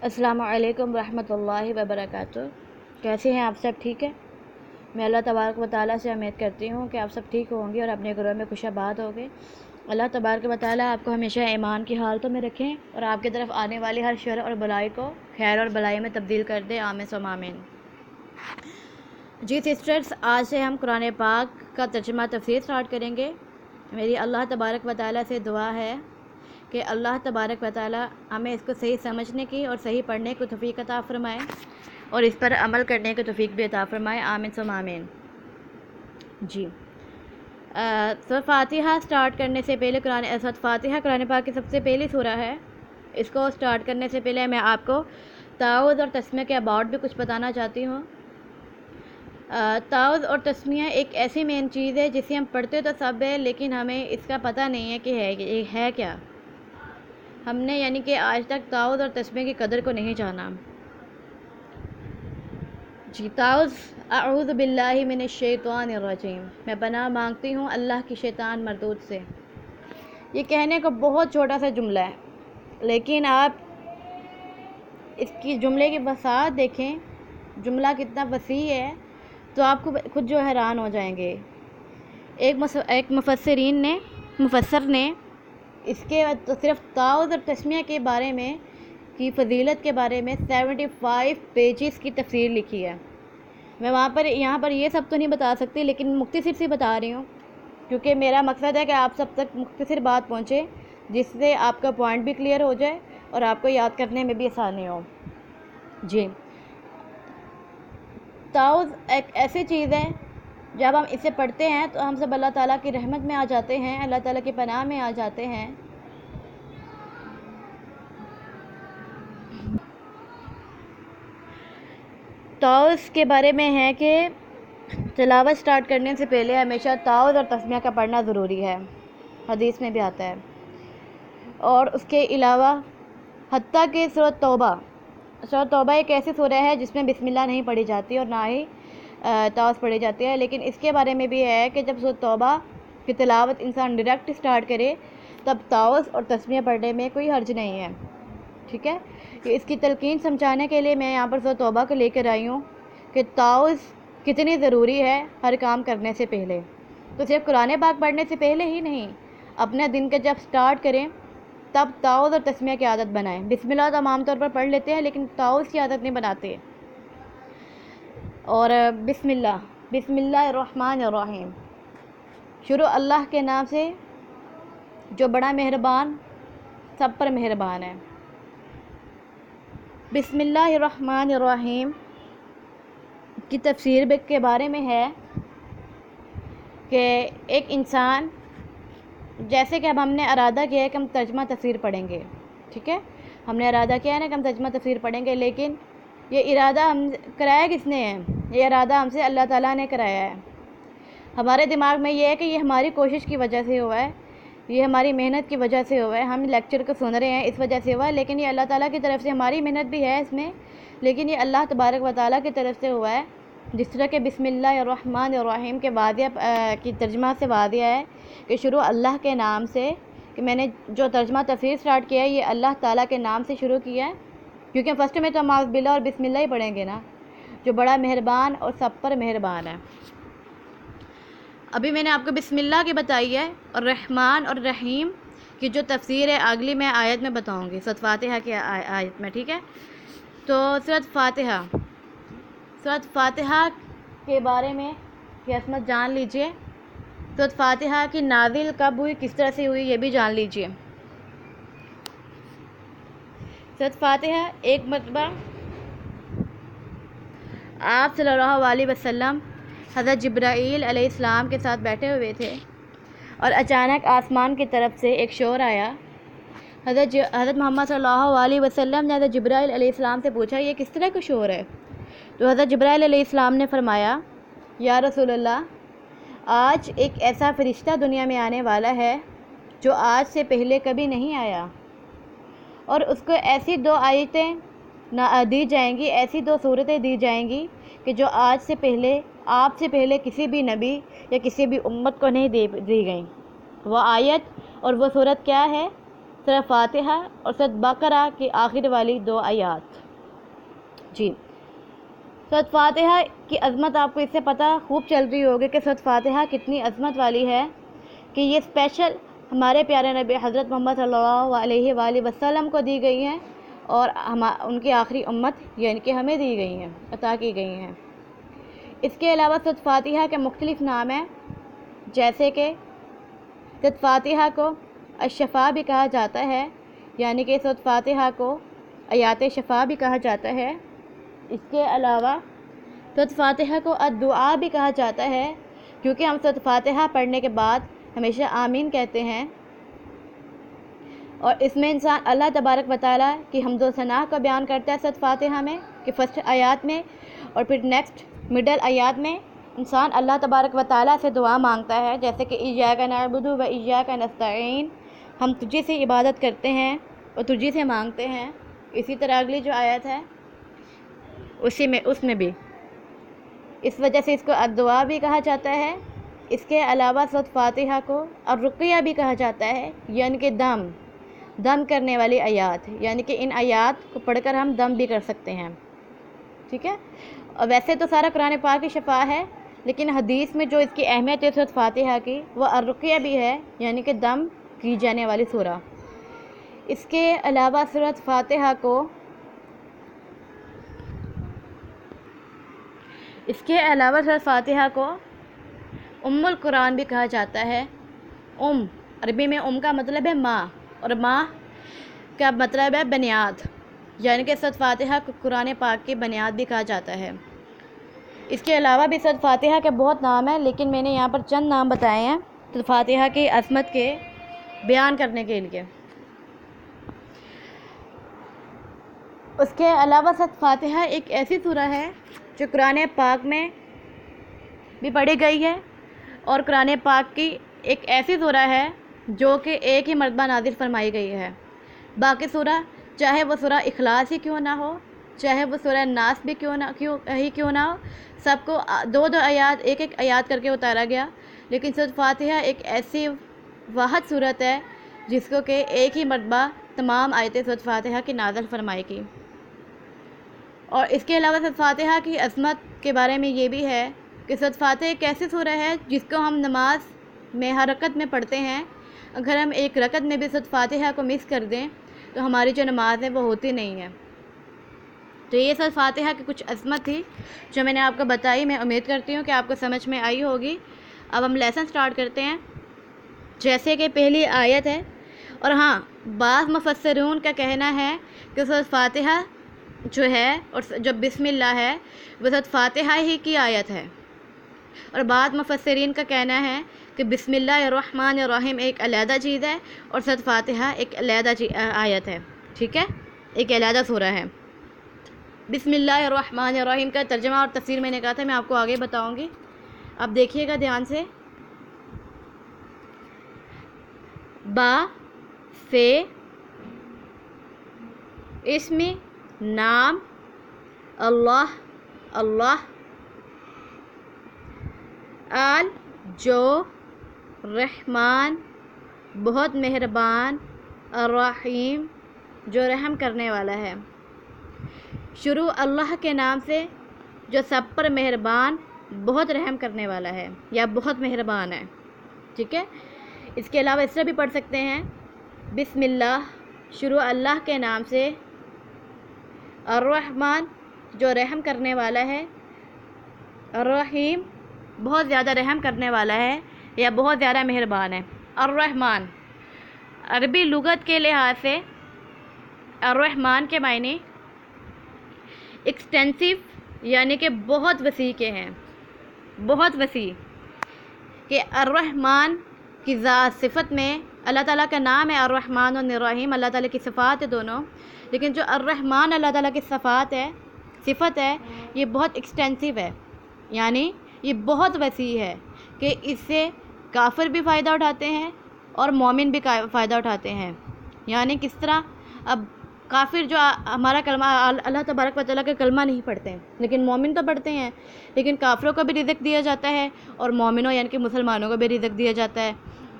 السلام علیکم ورحمۃ اللہ وبرکاتہ۔ کیسے ہیں آپ سب؟ ٹھیک ہے؟ میں اللہ تبارک و تعالیٰ سے امید کرتی ہوں کہ آپ سب ٹھیک ہوں گے اور اپنے گھروں میں خوش آباد ہوں گے۔ اللہ تبارک و تعالیٰ آپ کو ہمیشہ ایمان کی حالتوں میں رکھیں اور آپ کی طرف آنے والی ہر شر اور بلائی کو خیر اور بلائی میں تبدیل کر دے، آمین ثم آمین۔ جی سسٹرز، آج سے ہم قرآن پاک کا ترجمہ تفسیر سٹارٹ کریں گے۔ میری اللہ تبارک و تعالیٰ سے دعا ہے کہ اللہ تبارک و تعالیٰ ہمیں اس کو صحیح سمجھنے کی اور صحیح پڑھنے کو توفیق عطا فرمائے اور اس پر عمل کرنے کو توفیق بھی عطا فرمائے، آمین ثم آمین۔ جی سورۃ فاتحہ سٹارٹ کرنے سے پہلے سورۃ فاتحہ قرآن پاک کی سب سے پہلی سورہ ہے۔ اس کو سٹارٹ کرنے سے پہلے میں آپ کو تعوذ اور تسمیہ کے اباؤٹ بھی کچھ بتانا چاہتی ہوں۔ تعوذ اور تسمیہ ایک ایسی مین چیز ہے جسے ہم پڑھتے تو سب ہے، لیکن ہمیں اس کا پتہ نہیں ہے کہ یہ ہے کیا۔ ہم نے یعنی کہ آج تک تعوذ اور تسمیہ کی قدر کو نہیں جانا۔ جی تعوذ، اعوذ باللہ من الشیطان الرجیم، میں پناہ مانگتی ہوں اللہ کی شیطان مردود سے۔ یہ کہنے کو بہت چھوٹا سا جملہ ہے، لیکن آپ اس کی جملے کی وسعت دیکھیں، جملہ کتنا وسیع ہے تو آپ کو خود جو حیران ہو جائیں گے۔ ایک مفسر نے اس کے تو صرف تعوذ اور تسمیہ کے بارے میں کی فضیلت کے بارے میں 75 پیجز کی تفسیر لکھی ہے۔ میں یہاں پر یہ سب تو نہیں بتا سکتی، لیکن مختصر سی بتا رہی ہوں، کیونکہ میرا مقصد ہے کہ آپ سب تک مختصر بات پہنچے، جس سے آپ کا پوائنٹ بھی کلیئر ہو جائے اور آپ کو یاد کرنے میں بھی آسانی ہو۔ جی تعوذ ایک ایسی چیز ہے، جب ہم اسے پڑھتے ہیں تو ہم سب اللہ تعالیٰ کی رحمت میں آ جاتے ہیں، اللہ تعالیٰ کی پناہ میں آ جاتے ہیں۔ تعوذ کے بارے میں ہے کہ تلاوت سٹارٹ کرنے سے پہلے ہمیشہ تعوذ اور تسمیہ کا پڑھنا ضروری ہے، حدیث میں بھی آتا ہے۔ اور اس کے علاوہ حتیٰ کہ سورۃ توبہ ایک ایسی سورہ ہے جس میں بسم اللہ نہیں پڑھی جاتی اور نہ ہی تعوذ پڑھی جاتی ہے، لیکن اس کے بارے میں بھی ہے کہ جب سورۃ توبہ کی تلاوت انسان ڈائریکٹ سٹارٹ کرے تب تعوذ اور تسمیہ پڑھنے میں کوئی حرج نہیں ہے، ٹھیک ہے؟ اس کی تلقین سمجھانے کے لیے میں یہاں پر سورۃ توبہ کو لے کر آئی ہوں کہ تعوذ کتنی ضروری ہے ہر کام کرنے سے پہلے۔ تو صرف قرآن پاک پڑھنے سے پہلے ہی نہیں، اپنے دن کا جب سٹارٹ کریں تب تعوذ اور تسمیہ کی عادت بنائیں۔ بسم اللہ تو ہم عام طور پر پڑھ لیتے ہیں، لیکن تعوذ کی عادت نہیں بناتے۔ اور بسم اللہ الرحمن الرحیم، شروع اللہ کے نام سے جو بڑا مہربان سب پر مہربان ہے۔ بسم اللہ الرحمن الرحیم کی تفسیر کے بارے میں ہے کہ ایک انسان، جیسے کہ اب ہم نے ارادہ کیا ہے کہ ہم ترجمہ تفسیر پڑھیں گے، ٹھیک ہے؟ ہم نے ارادہ کیا ہے نا کہ ہم ترجمہ تفسیر پڑھیں گے، لیکن یہ ارادہ ہم کرایا کس نے ہے؟ یہ ارادہ ہم سے اللہ تعالیٰ نے کرایا ہے۔ ہمارے دماغ میں یہ ہے کہ یہ ہماری کوشش کی وجہ سے ہوا ہے، یہ ہماری محنت کی وجہ سے ہوا ہے، ہم لیکچر کو سن رہے ہیں اس وجہ سے ہوا ہے، لیکن یہ اللہ تعالیٰ کی طرف سے ہماری محنت بھی ہے اس میں، لیکن یہ اللہ تبارک و تعالیٰ کی طرف سے ہوا ہے۔ جس طرح کہ بسم اللہ الرحمن الرحیم کے کی ترجمہ سے واضح ہے کہ شروع اللہ کے نام سے، کہ میں نے جو ترجمہ تفسیر سٹارٹ کیا ہے یہ اللہ تعالیٰ کے نام سے شروع کیا ہے، کیونکہ فرسٹ میں تو ہم اعوذ باللہ اور بسم اللہ ہی پڑھیں گے نا، جو بڑا مہربان اور سب پر مہربان ہے۔ ابھی میں نے آپ کو بسم اللہ کی بتائی ہے، اور رحمان اور رحیم کی جو تفسیر ہے اگلی میں آیت میں بتاؤں گی، سورۃ فاتحہ کی آیت میں، ٹھیک ہے؟ تو سورۃ فاتحہ کے بارے میں کی عظمت جان لیجئے۔ سورۃ فاتحہ کی نازل کب ہوئی، کس طرح سے ہوئی، یہ بھی جان لیجئے۔ سورۃ فاتحہ ایک مرتبہ آپ صلی اللہ علیہ وسلم حضرت جبرائیل علیہ السلام کے ساتھ بیٹھے ہوئے تھے اور اچانک آسمان کی طرف سے ایک شور آیا۔ حضرت محمد صلی اللہ علیہ وسلم نے حضرت جبرائیل علیہ السلام سے پوچھا یہ کس طرح کا شور ہے؟ تو حضرت جبرائیل علیہ السلام نے فرمایا، یا رسول اللہ، آج ایک ایسا فرشتہ دنیا میں آنے والا ہے جو آج سے پہلے کبھی نہیں آیا، اور اس کو ایسی 2 آیتیں دی جائیں گی، ایسی 2 صورتیں دی جائیں گی کہ جو آج سے پہلے، آپ سے پہلے کسی بھی نبی یا کسی بھی امت کو نہیں دی گئیں۔ وہ آیت اور وہ صورت کیا ہے؟ سورہ فاتحہ اور سورہ بقرہ کی آخر والی 2 آیات۔ جی، سورہ فاتحہ کی عظمت آپ کو اس سے پتہ خوب چل رہی ہوگی کہ سورہ فاتحہ کتنی عظمت والی ہے، کہ یہ اسپیشل ہمارے پیارے نبی حضرت محمد صلی اللہ علیہ وآلہ وسلم کو دی گئی ہیں، اور ان کی آخری امت یعنی کہ ہمیں دی گئی ہیں، عطا کی گئی ہیں۔ اس کے علاوہ سورہ فاتحہ کے مختلف نام ہیں، جیسے کہ سورہ فاتحہ کو الشفا بھی کہا جاتا ہے، یعنی کہ سورہ فاتحہ کو آیات شفا بھی کہا جاتا ہے۔ اس کے علاوہ سورہ فاتحہ کو الدعاء بھی کہا جاتا ہے، کیونکہ ہم سورہ فاتحہ پڑھنے کے بعد ہمیشہ آمین کہتے ہیں، اور اس میں انسان اللہ تبارک و تعالیٰ کی حمد و ثنا کا بیان کرتا ہے سورہ فاتحہ میں، کہ فرسٹ آیات میں، اور پھر نیکسٹ مڈل آیات میں انسان اللہ تبارک و تعالیٰ سے دعا مانگتا ہے، جیسے کہ ایاک نعبد و ایاک نستعین، ہم تجھے سے عبادت کرتے ہیں اور تجھے سے مانگتے ہیں۔ اسی طرح اگلی جو آیت ہے اس میں بھی اس وجہ سے اس کو الدعاء بھی کہا جاتا ہے۔ اس کے علاوہ سورہ فاتحہ کو الرقیہ بھی کہا جاتا ہے، یعنی کہ دم کرنے والی آیات، یعنی کہ ان آیات کو پڑھ کر ہم دم بھی کر سکتے ہیں، ٹھیک ہے۔ اور ویسے تو سارا قرآن پاک کی شفا ہے، لیکن حدیث میں جو اس کی اہمیت ہے سورہ فاتحہ کی، وہ الرقیہ بھی ہے، یعنی کہ دم کی جانے والی سورہ۔ اس کے علاوہ سورہ فاتحہ کو ام القرآن بھی کہا جاتا ہے۔ عربی میں کا مطلب ہے ماں، اور ماں کا مطلب ہے بنیاد، یعنی کہ سورہ فاتحہ کو قرآن پاک کی بنیاد بھی کہا جاتا ہے۔ اس کے علاوہ بھی سورہ فاتحہ کے بہت نام ہیں، لیکن میں نے یہاں پر چند نام بتائے ہیں سورہ فاتحہ کی عظمت کے بیان کرنے کے لیے۔ اس کے علاوہ سورہ فاتحہ ایک ایسی سورہ ہے جو قرآن پاک میں بھی پڑھی گئی ہے، اور قرآن پاک کی ایک ایسی سورہ ہے جو کہ ایک ہی مرتبہ نازل فرمائی گئی ہے۔ باقی سورہ، چاہے وہ سورہ اخلاص ہی کیوں نہ ہو، چاہے وہ سورہ ناس بھی کیوں نہ ہو، سب کو 2 آیات، ایک آیات کر کے اتارا گیا، لیکن سورہ فاتحہ ایک ایسی واحد صورت ہے جس کو کہ ایک ہی مرتبہ تمام آیتیں سورہ فاتحہ کی نازل فرمائی کی۔ اور اس کے علاوہ سورہ فاتحہ کی عظمت کے بارے میں یہ بھی ہے کہ سورہ فاتحہ ایک ایسی سورہ ہے جس کو ہم نماز میں ہر رکعت میں پڑھتے ہیں۔ اگر ہم ایک رکعت میں بھی سورہ فاتحہ کو مس کر دیں تو ہماری جو نماز ہے وہ ہوتی نہیں ہے۔ تو یہ سورہ فاتحہ کی کچھ عظمت تھی جو میں نے آپ کو بتائی، میں امید کرتی ہوں کہ آپ کو سمجھ میں آئی ہوگی۔ اب ہم لیسن سٹارٹ کرتے ہیں، جیسے کہ پہلی آیت ہے، اور ہاں، بعض مفسرون کا کہنا ہے کہ سورہ فاتحہ جو ہے اور جو بسم اللہ ہے وہ سورہ فاتحہ ہی کی آیت ہے، اور بعض مفسرین کا کہنا ہے کہ بسم اللہ الرحمن الرحیم ایک علیحدہ چیز ہے اور سورہ فاتحہ ایک علیحدہ آیت ہے، ٹھیک ہے، ایک علیحدہ سورہ ہے۔ بسم اللہ الرحمن الرحیم کا ترجمہ اور تفسیر میں نے کہا تھا میں آپ کو آگے بتاؤں گی، اب دیکھیے گا دھیان سے۔ با سے اسم نام اللہ آل جو رحمان بہت مہربان، الرحیم جو رحم کرنے والا ہے۔ شروع اللہ کے نام سے جو سب پر مہربان، بہت رحم کرنے والا ہے یا بہت مہربان ہے، ٹھیک ہے۔ اس کے علاوہ اس طرح بھی پڑھ سکتے ہیں، بسم اللہ، شروع اللہ کے نام سے، الرحمن جو رحم کرنے والا ہے، الرحیم بہت زیادہ رحم کرنے والا ہے یا بہت زیادہ مہربان ہے۔ الرحمن عربی لغت کے لحاظ سے الرحمن کے معنی ایکسٹینسو، یعنی کہ بہت وسیع کے ہیں، بہت وسیع، کہ الرحمن کی ذات صفت میں اللہ تعالیٰ کا نام ہے الرحمن الرحیم، اللہ تعالیٰ کی صفات ہے دونوں، لیکن جو الرحمن اللہ تعالیٰ کی صفت ہے یہ بہت ایکسٹینسو ہے، یعنی یہ بہت وسیع ہے کہ اس سے کافر بھی فائدہ اٹھاتے ہیں اور مومن بھی فائدہ اٹھاتے ہیں۔ یعنی کس طرح، اب کافر جو ہمارا کلمہ اللہ تبارک و تعالیٰ کا کلمہ نہیں پڑھتے ہیں، لیکن مومن تو پڑھتے ہیں، لیکن کافروں کو بھی رزق دیا جاتا ہے اور مومنوں یعنی کہ مسلمانوں کو بھی رزق دیا جاتا ہے،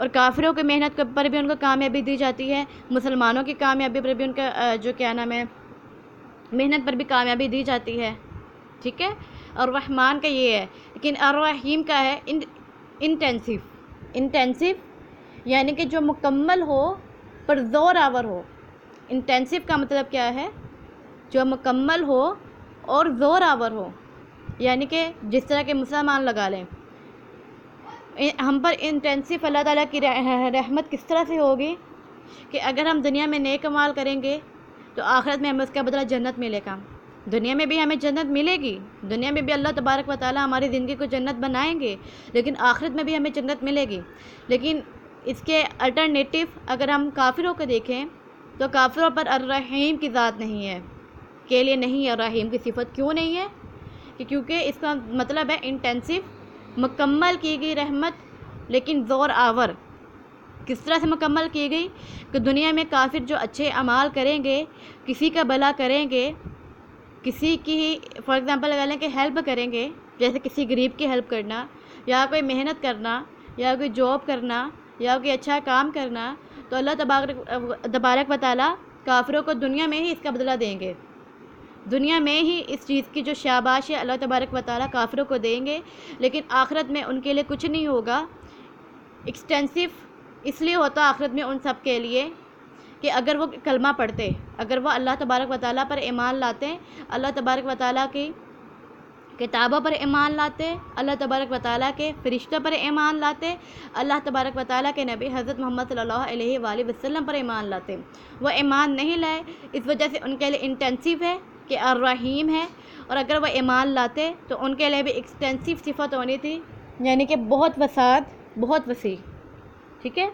اور کافروں کی محنت پر بھی ان کو کامیابی دی جاتی ہے، مسلمانوں کی کامیابی پر بھی ان کا جو کیا نام ہے محنت پر بھی کامیابی دی جاتی ہے، ٹھیک ہے۔ الرحمن کا یہ ہے، لیکن الرحیم کا ہے انٹینسیو، یعنی کہ جو مکمل ہو پر زور آور ہو۔ انٹینسیو کا مطلب کیا ہے؟ جو مکمل ہو اور زور آور ہو، یعنی کہ جس طرح کے مسلمان لگا لیں ہم پر انٹینسیو اللہ تعالیٰ کی رحمت کس طرح سے ہوگی کہ اگر ہم دنیا میں نیک اعمال کریں گے تو آخرت میں ہمیں اس کا بدلہ جنت ملے گا۔ دنیا میں بھی ہمیں جنت ملے گی، دنیا میں بھی اللہ تبارک و تعالیٰ ہماری زندگی کو جنت بنائیں گے، لیکن آخرت میں بھی ہمیں جنت ملے گی۔ لیکن اس کے الٹرنیٹیو اگر ہم کافروں کو دیکھیں تو کافروں پر الرحیم کی ذات نہیں ہے، کے لیے نہیں ہے الرحیم کی صفت۔ کیوں نہیں ہے؟ کہ کیونکہ اس کا مطلب ہے انٹینسیو، مکمل کی گئی رحمت لیکن زور آور۔ کس طرح سے مکمل کی گئی کہ دنیا میں کافر جو اچھے اعمال کریں گے، کسی کا بھلا کریں گے، کسی کی فار ایگزامپل لگا لیں کہ ہیلپ کریں گے، جیسے کسی غریب کی ہیلپ کرنا، یا کوئی محنت کرنا، یا کوئی جاب کرنا، یا کوئی اچھا کام کرنا، تو اللہ تبارک و تعالیٰ کافروں کو دنیا میں ہی اس کا بدلہ دیں گے، دنیا میں ہی اس چیز کی جو شاباش ہے اللہ تبارک و تعالیٰ کافروں کو دیں گے، لیکن آخرت میں ان کے لیے کچھ نہیں ہوگا۔ ایکسٹینسو اس لیے ہوتا آخرت میں ان سب کے لیے کہ اگر وہ کلمہ پڑھتے، اگر وہ اللہ تبارک و تعالیٰ پر ایمان لاتے، اللہ تبارک و تعالیٰ کی کتابوں پر ایمان لاتے، اللہ تبارک و تعالیٰ کے فرشتوں پر ایمان لاتے، اللہ تبارک و تعالیٰ کے نبی حضرت محمد صلی اللہ علیہ وآلہ وسلم پر ایمان لاتے، وہ ایمان نہیں لائے، اس وجہ سے ان کے لیے انٹینسیو ہے کہ الرحیم ہے، اور اگر وہ ایمان لاتے تو ان کے لیے بھی ایکسٹینسیو صفت ہونی تھی، یعنی کہ بہت وسعت، بہت وسیع، ٹھیک ہے۔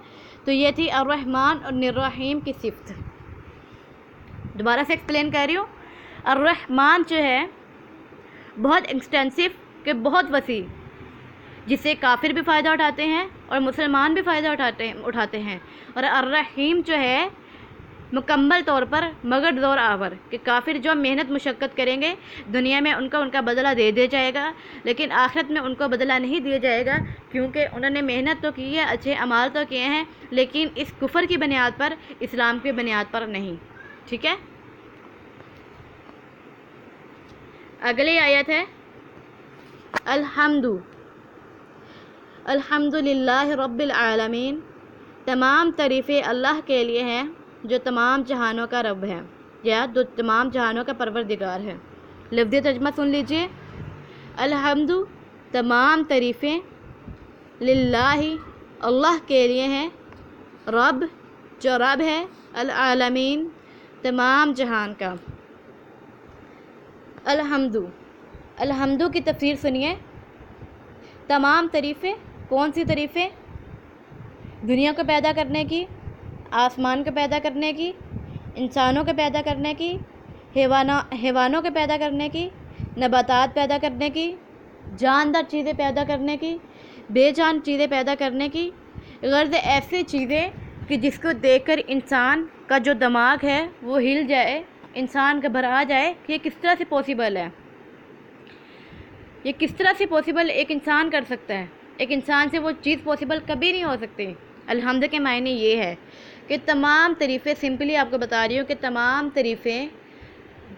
تو یہ تھی الرحمن اور الرحیم کی صفت۔ دوبارہ سے ایکسپلین کر رہی ہوں، الرحمن جو ہے بہت ایکسٹینسیو کہ بہت وسیع، جس سے کافر بھی فائدہ اٹھاتے ہیں اور مسلمان بھی فائدہ اٹھاتے ہیں، اور الرحیم جو ہے مکمل طور پر مگر زور آور کہ کافر جو محنت مشقت کریں گے دنیا میں ان کا بدلہ دے دیا جائے گا، لیکن آخرت میں ان کو بدلہ نہیں دیا جائے گا، کیونکہ انہوں نے محنت تو کی ہے، اچھے اعمال تو کیے ہیں، لیکن اس کفر کی بنیاد پر، اسلام کی بنیاد پر نہیں، ٹھیک ہے۔ اگلی آیت ہے الحمد للہ رب العالمین، تمام تعریفیں اللہ کے لیے ہیں جو تمام جہانوں کا رب ہے، یا جو تمام جہانوں کا پروردگار ہے۔ لفظی ترجمہ سن لیجئے، الحمد تمام تعریفیں، للہ اللہ کے لیے ہیں، رب جو رب ہے، العالمین تمام جہان کا۔ الحمد کی تفسیر سنیے، تمام تعریفیں، کون سی تعریفیں؟ دنیا کو پیدا کرنے کی، آسمان کو پیدا کرنے کی، انسانوں کو پیدا کرنے کی، حیوانوں کو پیدا کرنے کی، نباتات پیدا کرنے کی، جاندار چیزیں پیدا کرنے کی، بے جان چیزیں پیدا کرنے کی، غرض ایسی چیزیں کہ جس کو دیکھ کر انسان کا جو دماغ ہے وہ ہل جائے، انسان گھبرا جائے کہ یہ کس طرح سے پاسبل ہے، یہ کس طرح سے پاسبل ایک انسان کر سکتا ہے، ایک انسان سے وہ چیز پاسبل کبھی نہیں ہو سکتی۔ الحمد کے معنی یہ ہے کہ تمام تعریفیں، سمپلی آپ کو بتا رہی ہوں کہ تمام تعریفیں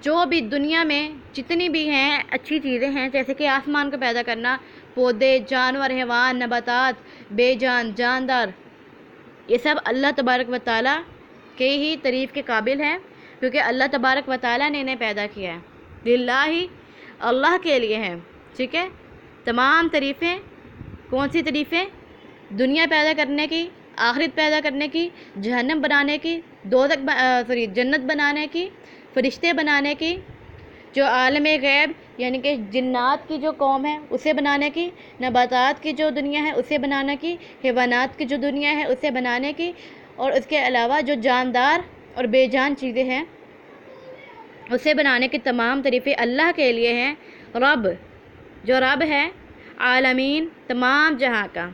جو بھی دنیا میں جتنی بھی ہیں اچھی چیزیں ہیں، جیسے کہ آسمان کو پیدا کرنا، پودے، جانور، حیوان، نباتات، بے جان، جاندار، یہ سب اللہ تبارک و تعالیٰ کے ہی تعریف کے قابل ہیں، کیونکہ اللہ تبارک و تعالیٰ نے انہیں پیدا کیا ہے، للہ ہی اللہ کے لیے ہیں، ٹھیک ہے۔ تمام تعریفیں، کون سی تعریفیں؟ دنیا پیدا کرنے کی، آخرت پیدا کرنے کی، جہنم بنانے کی، جنت بنانے کی، فرشتے بنانے کی، جو عالم غیب یعنی کہ جنات کی جو قوم ہے اسے بنانے کی، نباتات کی جو دنیا ہے اسے بنانے کی، حیوانات کی جو دنیا ہے اسے بنانے کی، اور اس کے علاوہ جو جاندار اور بے جان چیزیں ہیں اسے بنانے کی تمام تعریفیں اللہ کے لیے ہیں، رب جو رب ہے، عالمین تمام جہاں کا،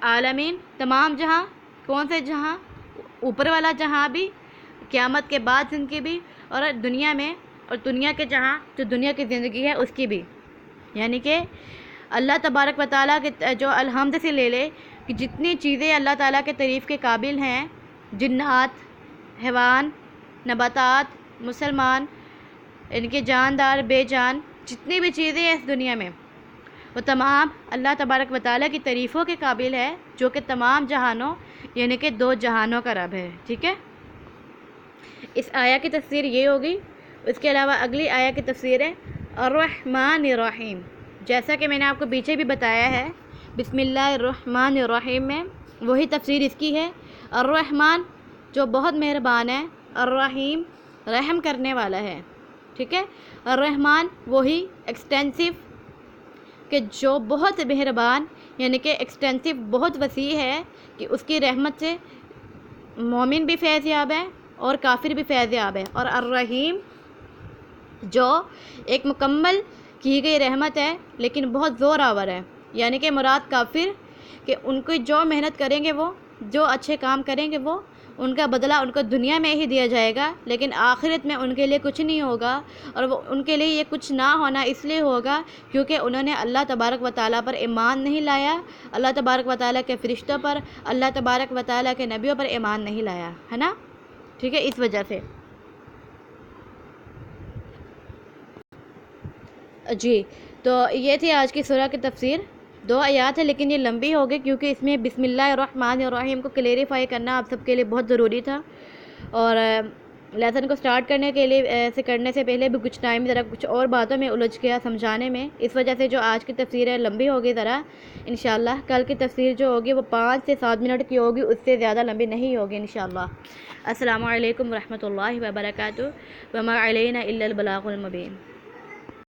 عالمین تمام جہاں، کون سے جہاں؟ اوپر والا جہاں بھی، قیامت کے بعد زندگی بھی، اور دنیا میں، اور دنیا کے جہاں جو دنیا کی زندگی ہے اس کی بھی، یعنی کہ اللہ تبارک و تعالیٰ کے جو الحمد سے لے لے کہ جتنی چیزیں اللہ تعالیٰ کے تعریف کے قابل ہیں، جنات، حیوان، نباتات، مسلمان، ان کے جاندار، بے جان، جتنی بھی چیزیں ہیں اس دنیا میں، وہ تمام اللہ تبارک و تعالیٰ کی تعریفوں کے قابل ہے، جو کہ تمام جہانوں یعنی کہ 2 جہانوں کا رب ہے. ٹھیک ہے، اس آیا کی تفسیر یہ ہوگی. اس کے علاوہ اگلی آیا کی تفسیر ہے الرحمن الرحیم. جیسا کہ میں نے آپ کو پیچھے بھی بتایا ہے، بسم اللہ الرحمن الرحیم میں وہی تفسیر اس کی ہے. الرحمن جو بہت مہربان ہے، الرحیم رحم کرنے والا ہے. ٹھیک ہے، الرحمن وہی ایکسٹینسو کہ جو بہت مہربان یعنی کہ ایکسٹینسو بہت وسیع ہے کہ اس کی رحمت سے مومن بھی فیض یاب ہے اور کافر بھی فیض یاب ہے. اور الرحیم جو ایک مکمل کی گئی رحمت ہے لیکن بہت زور آور ہے، یعنی کہ مراد کافر کہ ان کو جو محنت کریں گے، وہ جو اچھے کام کریں گے، وہ ان کا بدلہ ان کو دنیا میں ہی دیا جائے گا، لیکن آخرت میں ان کے لیے کچھ نہیں ہوگا. اور وہ ان کے لیے یہ کچھ نہ ہونا اس لیے ہوگا کیونکہ انہوں نے اللہ تبارک و تعالیٰ پر ایمان نہیں لایا، اللہ تبارک و تعالیٰ کے فرشتوں پر، اللہ تبارک و تعالیٰ کے نبیوں پر ایمان نہیں لایا ہے نا. ٹھیک ہے، اس وجہ سے جی. تو یہ تھی آج کی سورہ کی تفسیر. 2 آیات ہے لیکن یہ لمبی ہو گئی کیونکہ اس میں بسم اللہ الرحمن الرحیم کو کلیریفائی کرنا آپ سب کے لیے بہت ضروری تھا، اور لیسن کو سٹارٹ کرنے سے پہلے بھی کچھ ٹائم ذرا کچھ اور باتوں میں الجھ گیا سمجھانے میں، اس وجہ سے جو آج کی تفسیر ہے لمبی ہوگی ذرا. انشاءاللہ کل کی تفسیر جو ہوگی وہ 5 سے 7 منٹ کی ہوگی، اس سے زیادہ لمبی نہیں ہوگی انشاءاللہ. السلام علیکم ورحمۃ اللہ وبرکاتہ. وما علینا الا البلاغ المبین.